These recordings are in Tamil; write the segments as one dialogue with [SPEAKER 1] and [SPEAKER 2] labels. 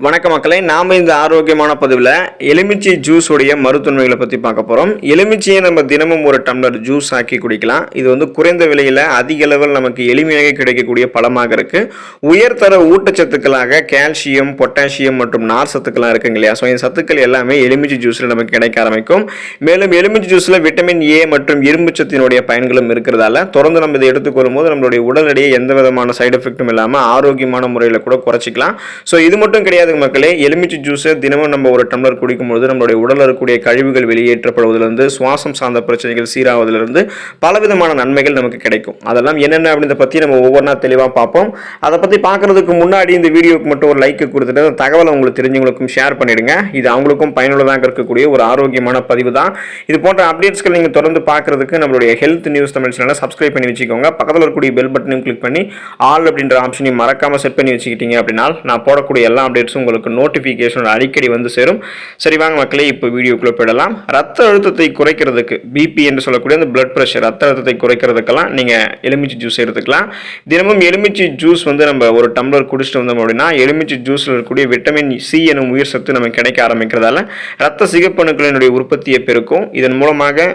[SPEAKER 1] வணக்க மக்களே, நாம் இந்த ஆரோக்கியமான பதிவில் எலுமிச்சை ஜூஸ் உடைய மருத்துவமைகளை பற்றி பார்க்க போகிறோம். எலுமிச்சையை நம்ம தினமும் ஒரு டம்ளர் ஜூஸ் ஆக்கி குடிக்கலாம். இது வந்து குறைந்த விலையில் அதிக அளவில் நமக்கு எளிமையாக கிடைக்கக்கூடிய பழமாக இருக்குது. உயர்தர ஊட்டச்சத்துக்களாக கால்சியம், பொட்டாசியம் மற்றும் நார் சத்துக்கள்லாம் இருக்குங்க இல்லையா? ஸோ இந்த சத்துக்கள் எல்லாமே எலுமிச்சை ஜூஸில் நமக்கு கிடைக்க ஆரம்பிக்கும். மேலும் எலுமிச்சை ஜூஸில் விட்டமின் ஏ மற்றும் இரும்புச்சத்தினுடைய பயன்களும் இருக்கிறதால தொடர்ந்து நம்ம இதை எடுத்துக்கொள்ளும் போது நம்மளுடைய உடல் எடையை எந்த விதமான சைடு எஃபெக்டும் இல்லாமல் ஆரோக்கியமான முறையில் கூட குறைச்சிக்கலாம். ஸோ இது மட்டும் கிடையாது மக்களே, எலுமிச்சை ஜூஸை தினமும் நம்ம ஒரு டம்ளர் குடிக்கும்போது நம்மளுடைய உடலில் இருக்கக்கூடிய கழிவுகள் வெளியேற்றப்படுவதிலிருந்து, சுவாசம் சார்ந்த பிரச்சனைகள் சீராவதிலிருந்து பலவிதமான நன்மைகள் நமக்கு கிடைக்கும். அதெல்லாம் என்னென்ன அப்படின்றத பற்றி நம்ம ஒவ்வொன்றா தெளிவாக பார்ப்போம். அதை பற்றி பார்க்கறதுக்கு முன்னாடி இந்த வீடியோக்கு மட்டும் ஒரு லைக் கொடுத்துட்டு தகவலை உங்களுக்கு தெரிஞ்சவங்களுக்கும் ஷேர் பண்ணிடுங்க. இது அவங்களுக்கும் பயனுள்ளதாக இருக்கக்கூடிய ஒரு ஆரோக்கியமான பதிவு தான். இது போன்ற அப்டேட்ஸ்கள் நீங்கள் தொடர்ந்து பார்க்கறதுக்கு நம்மளுடைய ஹெல்த் நியூஸ் தமிழ் சேனலை சப்ஸ்கிரைப் பண்ணி வச்சுக்கோங்க. பக்கத்தில் இருக்கக்கூடிய பெல் பட்டனையும் கிளிக் பண்ணி ஆல் அப்படின்ற ஆப்ஷனையும் மறக்காமல் செட் பண்ணி வச்சுக்கிட்டீங்க அப்படின்னா நான் போடக்கூடிய எல்லா அப்டேட்ஸும் உங்களுக்கு நோட்டிஃபிகேஷன் அடிக்கடி வந்து சேரும். சரி வாங்க மக்களே, இப்போ வீடியோக்குள்ளே போயிடலாம். ரத்த அழுத்தத்தை குறைக்கிறதுக்கு, பிபி என்று சொல்லக்கூடிய அந்த பிளட் ப்ரெஷர், ரத்த அழுத்தத்தை குறைக்கிறதுக்கெல்லாம் நீங்கள் எலுமிச்சை ஜூஸ் எடுத்துக்கலாம். தினமும் எலுமிச்சை ஜூஸ் வந்து நம்ம ஒரு டம்ளர் குடிச்சிட்டு வந்தோம் அப்படின்னா எலுமிச்சை ஜூஸில் இருக்கக்கூடிய விட்டமின் சி எனும் உயிர் சத்து நமக்கு கிடைக்க ஆரம்பிக்கிறதால ரத்த சிகப்பணுக்களினுடைய உற்பத்தியை பெருக்கும். இதன் மூலமாக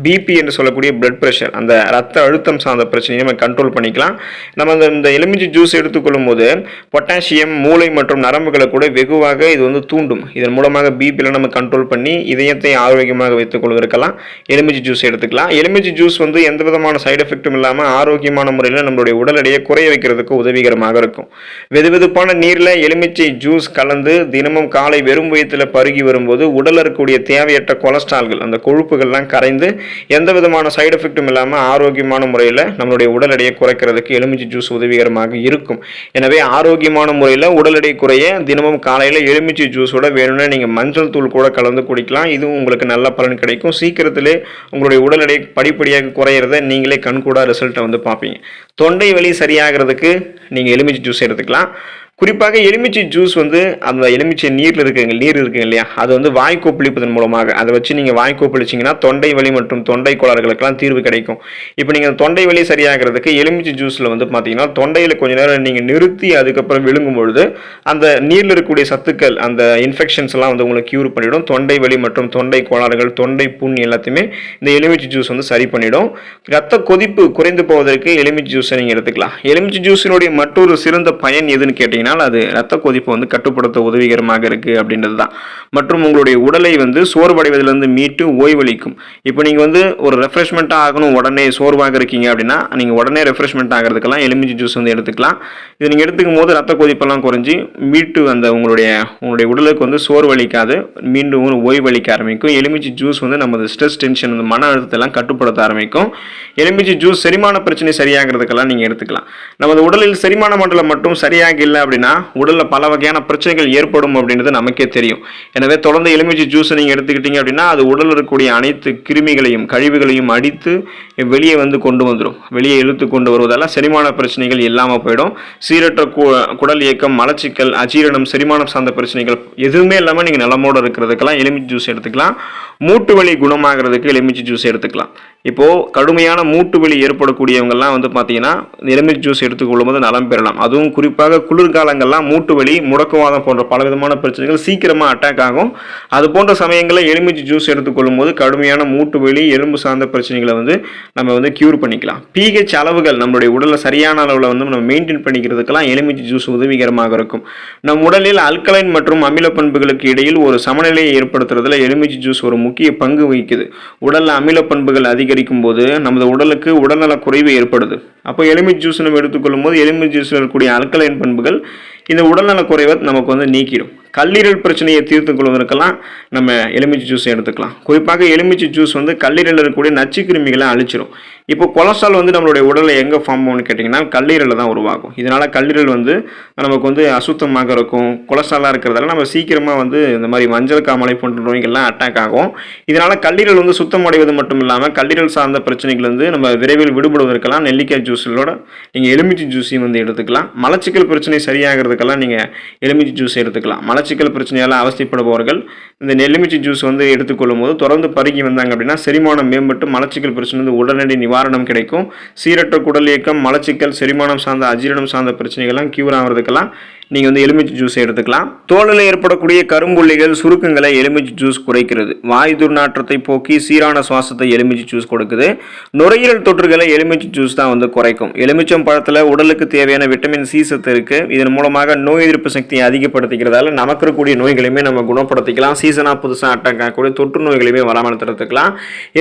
[SPEAKER 1] பிபி என்று சொல்லக்கூடிய பிளட் ப்ரெஷர், அந்த ரத்த அழுத்தம் சார்ந்த பிரச்சனையை நம்ம கண்ட்ரோல் பண்ணிக்கலாம். நம்ம இந்த எலுமிச்சை ஜூஸ் எடுத்துக்கொள்ளும் போது பொட்டாசியம் மூளை மற்றும் நரம்புகளை கூட வெகுவாக இது வந்து தூண்டும். இதன் மூலமாக பிபியில் நம்ம கண்ட்ரோல் பண்ணி இதயத்தை ஆரோக்கியமாக வைத்துக் கொள்வதற்கெல்லாம் எலுமிச்சை ஜூஸ் எடுத்துக்கலாம். எலுமிச்சை ஜூஸ் வந்து எந்த விதமான சைடு எஃபெக்டும் இல்லாமல் ஆரோக்கியமான முறையில் நம்மளுடைய உடல் எடையை குறைய வைக்கிறதுக்கு உதவிகரமாக இருக்கும். வெதுவெதுப்பான நீரில் எலுமிச்சை ஜூஸ் கலந்து தினமும் காலை வெறும் வயிற்றில் பருகி வரும்போது உடலில் இருக்கக்கூடிய தேவையற்ற கொலஸ்ட்ரால்கள், அந்த கொழுப்புகள்லாம் கரைந்து எந்த விதமான சைடு எஃபெக்டும் இல்லாமல் ஆரோக்கியமான முறையில் நம்மளுடைய உடல் எடையை குறைக்கிறதுக்கு எலுமிச்சை ஜூஸ் உதவிகரமாக இருக்கும். எனவே ஆரோக்கியமான முறையில் உடல் எடை குறைய தினமும் காலையில் எலுமிச்சை ஜூஸோட வேணும்னா நீங்கள் மஞ்சள் தூள் கூட கலந்து குடிக்கலாம். இதுவும் உங்களுக்கு நல்ல பலன் கிடைக்கும். சீக்கிரத்திலே உங்களுடைய உடல் எடை படிப்படியாக குறையிறத நீங்களே கண்கூடா ரிசல்ட்டை வந்து பார்ப்பீங்க. தொண்டை வலி சரியாகிறதுக்கு நீங்கள் எலுமிச்சை ஜூஸ் எடுத்துக்கலாம். குறிப்பாக எலுமிச்சை ஜூஸ் வந்து அந்த எலுமிச்சை நீர் இருக்குங்க இல்லையா, அது வந்து வாய் கொப்பளிப்பதன் மூலமாக அதை வச்சு நீங்கள் வாய் கொப்பளிச்சிங்கன்னா தொண்டை வலி மற்றும் தொண்டை கோளாறுகளுக்கெல்லாம் தீர்வு கிடைக்கும். இப்போ நீங்கள் தொண்டை வலி சரியாகிறதுக்கு எலுமிச்சை ஜூஸில் வந்து பார்த்தீங்கன்னா தொண்டையில் கொஞ்ச நேரம் நீங்கள் நிறுத்தி அதுக்கப்புறம் விழுங்கும் பொழுது அந்த நீரில் இருக்கக்கூடிய சத்துக்கள், அந்த இன்ஃபெக்ஷன்ஸ் எல்லாம் வந்து உங்களுக்கு க்யூர் பண்ணிவிடும். தொண்டை வலி மற்றும் தொண்டை கோளாறுகள், தொண்டை புண் எல்லாத்தையுமே இந்த எலுமிச்சை ஜூஸ் வந்து சரி பண்ணிவிடும். ரத்த கொதிப்பு குறைந்து போவதற்கு எலுமிச்சை ஜூஸை நீங்கள் எடுத்துக்கலாம். எலுமிச்சை ஜூஸினுடைய மற்றொரு சிறந்த பயன் எதுன்னு கேட்டீங்கன்னா அது ரத்த கொதிப்பு வந்து கட்டுப்படுத்த உதவிகரமாக இருக்கு அப்படின்றது தான். மற்றும் உங்களுடைய உடலை வந்து சோர்வடைவதிலிருந்து மீட்டு ஓய்வளிக்கும். இப்போ நீங்கள் வந்து ஒரு ரெஃப்ரெஷ்மெண்ட்டாக ஆகணும், உடனே சோர்வாக இருக்கீங்க அப்படின்னா நீங்கள் உடனே ரெஃப்ரெஷ்மெண்ட் ஆகிறதுக்கெல்லாம் எலுமிச்சை ஜூஸ் வந்து எடுத்துக்கலாம். இது நீங்கள் எடுத்துக்கும் போது ரத்த கொதிப்பெல்லாம் குறைஞ்சி மீட்டு அந்த உங்களுடைய உடலுக்கு வந்து சோர்வளிக்காது, மீண்டும் ஒரு ஓய்வளிக்க ஆரம்பிக்கும். எலுமிச்சை ஜூஸ் வந்து நமது ஸ்ட்ரெஸ், டென்ஷன், அந்த மன அழுத்தத்தெல்லாம் கட்டுப்படுத்த ஆரம்பிக்கும். எலுமிச்சை ஜூஸ் செரிமான பிரச்சனை சரியாகிறதுக்கெல்லாம் நீங்கள் எடுத்துக்கலாம். நமது உடலில் செரிமான மண்டலம் மட்டும் சரியாக இல்லை அப்படின்னா உடலில் பல வகையான பிரச்சனைகள் ஏற்படும் அப்படின்றது நமக்கே தெரியும். எனவே தொடர்ந்து எலுமிச்சை ஜூஸை நீங்கள் எடுத்துக்கிட்டீங்க அப்படின்னா அது உடலில் இருக்கக்கூடிய அனைத்து கிருமிகளையும் கழிவுகளையும் அடித்து வெளியே வந்து கொண்டு வந்துடும். வெளியே இழுத்து கொண்டு வருவதால் செரிமான பிரச்சனைகள் இல்லாமல் போயிடும். சீரற்ற குடல் இயக்கம், மலச்சிக்கல், அஜீரணம், செரிமானம் சார்ந்த பிரச்சனைகள் எதுவுமே இல்லாமல் நீங்கள் நலமோடு இருக்கிறதுக்கெல்லாம் எலுமிச்சை ஜூஸ் எடுத்துக்கலாம். மூட்டு வலி குணமாகிறதுக்கு எலுமிச்சை ஜூஸ் எடுத்துக்கலாம். இப்போது கடுமையான மூட்டு வலி ஏற்படக்கூடியவங்கெல்லாம் வந்து பார்த்தீங்கன்னா எலுமிச்சை ஜூஸ் எடுத்துக்கொள்ளும் போது நலம் பெறலாம். அதுவும் குறிப்பாக குளிர்காலங்கள்லாம் மூட்டு வலி, முடக்குவாதம் போன்ற பலவிதமான பிரச்சனைகள் சீக்கிரமாக அட்டாக் ஆகும். அது போன்ற சமயங்களில் எலுமிச்சை ஜூஸ் எடுத்துக்கொள்ளும் போது கடுமையான மூட்டு வலி, எலும்பு சார்ந்த பிரச்சனைகளை வந்து நம்ம வந்து க்யூர் பண்ணிக்கலாம். பிஹெச் அளவுகள் நம்மளுடைய உடலில் சரியான அளவில் வந்து நம்ம மெயின்டைன் பண்ணிக்கிறதுக்கெல்லாம் எலுமிச்சை ஜூஸ் உதவிகரமாக இருக்கும். நம் உடலில் அல்கலைன் மற்றும் அமில பண்புகளுக்கு இடையில் ஒரு சமநிலையை ஏற்படுத்துறதுல எலுமிச்சை ஜூஸ் ஒரு முக்கிய பங்கு வகிக்குது. உடலில் அமில பண்புகள் அதிகரிக்கும் போது நமது உடலுக்கு உடல்நல குறைவு ஏற்படுது. அப்போ எலுமிச்சை ஜூஸ் நம்ம எடுத்துக்கொள்ளும் போது எலுமிச்சை ஜூஸில் இருக்கக்கூடிய அல்கலைன் பண்புகள் இந்த உடல்நல குறைவை நமக்கு வந்து நீக்கிடும். கல்லீரல் பிரச்சனையை தீர்த்து கொள்வதற்கெல்லாம் நம்ம எலுமிச்சை ஜூஸ் எடுத்துக்கலாம். குறிப்பாக எலுமிச்சை ஜூஸ் வந்து கல்லீரலில் இருக்கக்கூடிய நச்சு கிருமிகளை அழிச்சிடும். இப்போ கொலஸ்ட்ரால் வந்து நம்மளுடைய உடலில் எங்கே ஃபார்ம் ஆகும்னு கேட்டிங்கன்னா கல்லீரலில் தான் உருவாகும். இதனால் கல்லீரல் வந்து நமக்கு வந்து அசுத்தமாக இருக்கும். கொலஸ்ட்ராலாக இருக்கிறதால நம்ம சீக்கிரமாக வந்து இந்த மாதிரி மஞ்சள் காமாலை போன்ற நோய்கள்லாம் அட்டாக் ஆகும். இதனால் கல்லீரல் வந்து சுத்தம் அடைவது மட்டும் இல்லாமல் கல்லீரல் சார்ந்த பிரச்சனைகள் வந்து நம்ம விரைவில் விடுபடுவதற்கெல்லாம் நெல்லிக்காய் ஜூஸோட நீங்கள் எலுமிச்சை ஜூஸையும் வந்து எடுத்துக்கலாம். மலச்சிக்கல் பிரச்சனை சரியாகிறதுக்கெல்லாம் நீங்கள் எலுமிச்சை ஜூஸ் எடுத்துக்கலாம். மலச்சிக்கல் பிரச்சனையால் அவசியப்படுபவர்கள் இந்த எலுமிச்சை ஜூஸ் வந்து எடுத்துக்கொள்ளும் போது தொடர்ந்து பருகி வந்தாங்க அப்படின்னா செரிமானம் மேம்பட்டு மலச்சிக்கல் பிரச்சனை வந்து உடனடி நிவாரணம் கிடைக்கும். சீரற்ற குடல் இயக்கம், மலச்சிக்கல், செரிமானம் சார்ந்த அஜீரணம் சார்ந்த பிரச்சனைகள்லாம் க்யூர் ஆகிறதுக்கெல்லாம் நீங்கள் வந்து எலுமிச்சை ஜூஸ் எடுத்துக்கலாம். தோலில் ஏற்படக்கூடிய கரும்புள்ளிகள் சுருக்கங்களை எலுமிச்சை ஜூஸ் குறைக்கிறது. வாய் துர்நாற்றத்தை போக்கி சீரான சுவாசத்தை எலுமிச்சை ஜூஸ் கொடுக்குது. நுரையீரல் தொற்றுகளை எலுமிச்சை ஜூஸ் தான் வந்து குறைக்கும். எலுமிச்சம் பழத்தில் உடலுக்கு தேவையான விட்டமின் சி சத்து இருக்கு. இதன் மூலமாக நோய் எதிர்ப்பு சக்தியை அதிகப்படுத்திக்கிறதால நமக்கு இருக்கக்கூடிய நோய்களையுமே நம்ம குணப்படுத்திக்கலாம். சீசனாக புதுசாக அட்டாக் ஆகக்கூடிய தொற்று நோய்களையுமே வராமல் தடுத்துக்கலாம்.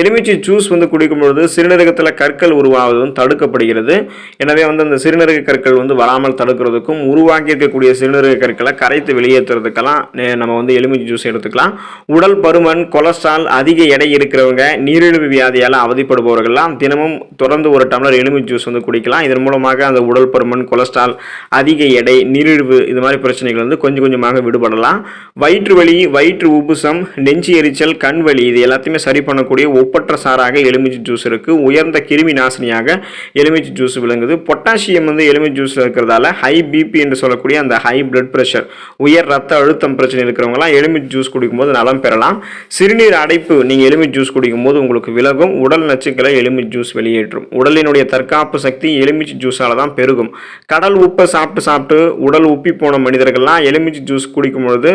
[SPEAKER 1] எலுமிச்சை ஜூஸ் வந்து குடிக்கும்பொழுது சிறுநீரகத்தில் கற்கள் உருவாவதும் தடுக்கப்படுகிறது. எனவே வந்து அந்த சிறுநீரக கற்கள் வந்து வராமல் தடுக்கிறதுக்கும் உருவாக்கி இருக்கக்கூடிய சிறுநீரக கற்களை கரைத்து வெளியேற்றுறதுக்கெல்லாம் நம்ம வந்து எலுமிச்சை ஜூஸ் எடுத்துக்கலாம். உடல் பருமன், கொலஸ்ட்ரால், அதிக எடை இருக்கிறவங்க, நீரிழிவு வியாதியால் அவதிப்படுபவர்கள்லாம் தினமும் தொடர்ந்து ஒரு டம்ளர் எலுமிச்சை ஜூஸ் வந்து குடிக்கலாம். இதன் மூலமாக அந்த உடல் பருமன், கொலஸ்ட்ரால், அதிக எடை, நீரிழிவு இது மாதிரி பிரச்சனைகள் வந்து கொஞ்சம் கொஞ்சமாக விடுபடலாம். வயிற்று வலி, வயிற்று உப்புசம், நெஞ்சு எரிச்சல், கண் வலி இது எல்லாத்தையுமே சரி பண்ணக்கூடிய ஒப்பற்ற சாராக எலுமிச்சை ஜூஸ் இருக்கு. உயர்ந்த கிருமி நாசினியாக எலுமிச்சை ஜூஸ் விளங்குது. பொட்டாசியம் வந்து எலுமிச்சை ஜூஸ்ல இருக்கிறதால ஹை பிபி என்று சொல்லக்கூடிய அந்த ஹை பிளட் பிரஷர், உயர் ரத்த அழுத்தம் பிரச்சனை இருக்கிறவங்களாம் எலுமிச்சை ஜூஸ் குடிக்கும்போது நலம் பெறலாம். சிறுநீர் அடைப்பு நீங்கள் எலுமிச்சை ஜூஸ் குடிக்கும்போது உங்களுக்கு விலகும். உடல் நச்சுக்களை எலுமிச்சை ஜூஸ் வெளியேற்றும். உடலினுடைய தற்காப்பு சக்தி எலுமிச்சை ஜூஸால தான் பெருகும். கடல் உப்பை சாப்பிட்டு உடல் உப்பி போன மனிதர்கள்லாம் எலுமிச்சை ஜூஸ் குடிக்கும்பொழுது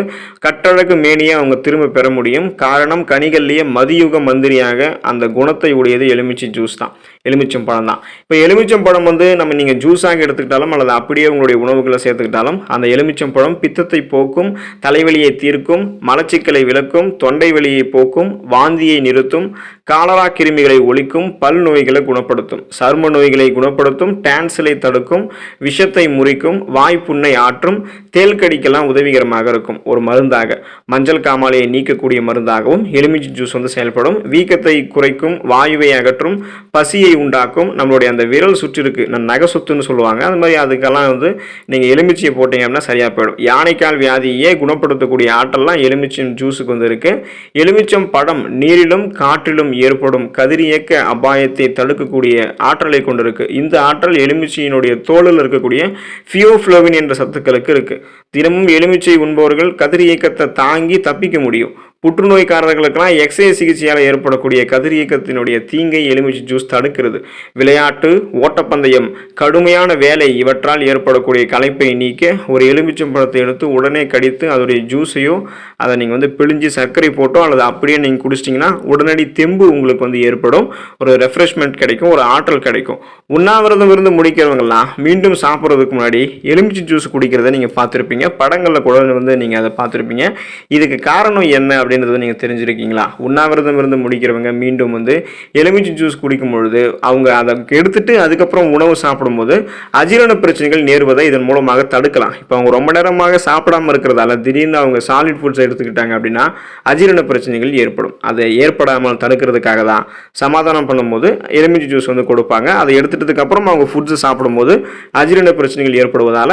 [SPEAKER 1] கட்டழகு மேனியை அவங்க திரும்ப பெற முடியும். காரணம் கனிகள்லேயே மதியுக மந்திரியாக அந்த குணத்தை உடையது எலுமிச்சை ஜூஸ் தான், எலுமிச்சம் பழம் தான். இப்போ எலுமிச்சம் பழம் வந்து நீங்கள் ஜூஸாக எடுத்துக்கிட்டாலும் அல்லது அப்படியே உங்களுடைய உணவுகளை சேர்த்துக்கிட்டாலும் அந்த எலுமிச்சம் பழம் பித்தத்தை போக்கும், தலைவலியை தீர்க்கும், மலச்சிக்கலை விளக்கும், தொண்டை வலியை போக்கும், வாந்தியை நிறுத்தும், காலரா கிருமிகளை ஒழிக்கும், பல் நோய்களை குணப்படுத்தும், சர்ம நோய்களை குணப்படுத்தும், டான்சிலை தடுக்கும், விஷத்தை முறிக்கும், வாய்ப்புண்ணை ஆற்றும், தேல் கடிக்கெல்லாம் உதவிகரமாக இருக்கும். ஒரு மருந்தாக மஞ்சள் காமாலையை நீக்கக்கூடிய மருந்தாகவும் எலுமிச்சை ஜூஸ் வந்து செயல்படும். வீக்கத்தை குறைக்கும், வாயுவை அகற்றும், பசியை உண்டாக்கும். நம்மளுடைய அந்த விரல் சுற்று இருக்கு, நகை சுத்துன்னு சொல்லுவாங்க, அந்த மாதிரி அதுக்கெல்லாம் வந்து நீங்கள் எலுமிச்சையை போட்டீங்க அப்படின்னா சரியாக போயிடும். யானைக்கால் வியாதியே குணப்படுத்தக்கூடிய ஆற்றல்லாம் எலுமிச்சம் ஜூஸுக்கு வந்து இருக்கு. எலுமிச்சம் பழம் நீரிலும் காற்றிலும் ஏற்படும் கதிரியக்க அபாயத்தை தடுக்கக்கூடிய ஆற்றலை கொண்டிருக்கு. இந்த ஆற்றல் எலுமிச்சையினுடைய தோலில் இருக்கக்கூடிய ஃபியோஃப்ளோவின் என்ற சத்துக்களுக்கு இருக்கு. தினமும் எலுமிச்சை உண்பவர்கள் கதிரியக்கத்தை தாங்கி தப்பிக்க முடியும். புற்றுநோய்க்காரர்களுக்கெல்லாம் எக்ஸைஸ் சிகிச்சையால் ஏற்படக்கூடிய கதிரியக்கத்தினுடைய தீங்கை எலுமிச்சை ஜூஸ் தடுக்கிறது. விளையாட்டு, ஓட்டப்பந்தயம், கடுமையான வேலை இவற்றால் ஏற்படக்கூடிய களைப்பை நீக்க ஒரு எலுமிச்சம் பழத்தை எடுத்து உடனே கடித்து அதோடைய ஜூஸையோ அதை நீங்கள் வந்து பிழிஞ்சு சர்க்கரை போட்டோ அல்லது அப்படியே நீங்கள் குடிச்சிட்டிங்கன்னா உடனடி தெம்பு உங்களுக்கு வந்து ஏற்படும். ஒரு ரெஃப்ரெஷ்மெண்ட் கிடைக்கும், ஒரு ஆற்றல் கிடைக்கும். உண்ணாவிரதம் இருந்து முடிக்கிறவங்கலாம் மீண்டும் சாப்பிட்றதுக்கு முன்னாடி எலுமிச்சை ஜூஸ் குடிக்கிறத நீங்கள் பார்த்துருப்பீங்க. படங்களில் கூட வந்து நீங்கள் அதை பார்த்துருப்பீங்க. இதுக்கு காரணம் என்ன அப்படின்றத நீங்கள் தெரிஞ்சிருக்கீங்களா? உண்ணாவிரதம் இருந்து முடிக்கிறவங்க மீண்டும் வந்து எலுமிச்சை ஜூஸ் குடிக்கும் பொழுது அவங்க அதை எடுத்துட்டு அதுக்கப்புறம் உணவு சாப்பிடும்போது அஜீரண பிரச்சனைகள் நேர்வதை இதன் மூலமாக தடுக்கலாம். இப்போ அவங்க ரொம்ப நேரமாக சாப்பிடாம இருக்கிறதால திடீர்னு அவங்க சாலிட் ஃபுட்ஸ் எடுத்துக்கிட்டாங்க அப்படின்னா அஜீரண பிரச்சனைகள் ஏற்படும். அதை ஏற்படாமல் தடுக்கிறதுக்காக தான் சமாதானம் பண்ணும்போது எலுமிச்சை ஜூஸ் வந்து கொடுப்பாங்க. அதை எடுத்துட்டதுக்கு அப்புறம் அவங்க ஃபுட்ஸ் சாப்பிடும்போது அஜீரண பிரச்சனைகள் ஏற்படுவதால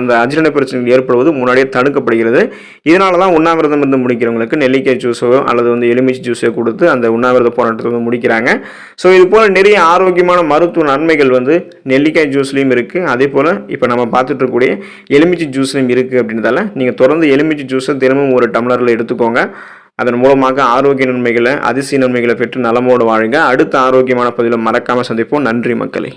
[SPEAKER 1] அந்த அஜீரண பிரச்சனைகள் ஏற்படுவது முன்னாடியே தடுக்கப்படுகிறது. இதனால தான் உண்ணாவிரதம் இருந்து முடிக்கிறவங்களுக்கு நெல்லிக்காய் ஜூஸோ அல்லது வந்து எலுமிச்சை ஜூஸோ கொடுத்து அந்த உண்ணாவிரத போராட்டத்தை வந்து முடிக்கிறாங்க. ஸோ இது போல் நிறைய ஆரோக்கியமான மருத்துவ நன்மைகள் வந்து நெல்லிக்காய் ஜூஸ்லையும் இருக்குது. அதே போல் இப்போ நம்ம பார்த்துட்டு இருக்கக்கூடிய எலுமிச்சை ஜூஸ்லையும் இருக்குது. அப்படின்றதால நீங்கள் தொடர்ந்து எலுமிச்சை ஜூஸை தினமும் ஒரு டம்ளரில் எடுத்துக்கோங்க. அதன் மூலமாக ஆரோக்கிய நன்மைகளை, அதிசய நன்மைகளை பெற்று நலமோடு வாழுங்க. அடுத்த ஆரோக்கியமான பதிவில் மறக்காமல் சந்திப்போம். நன்றி மக்களே.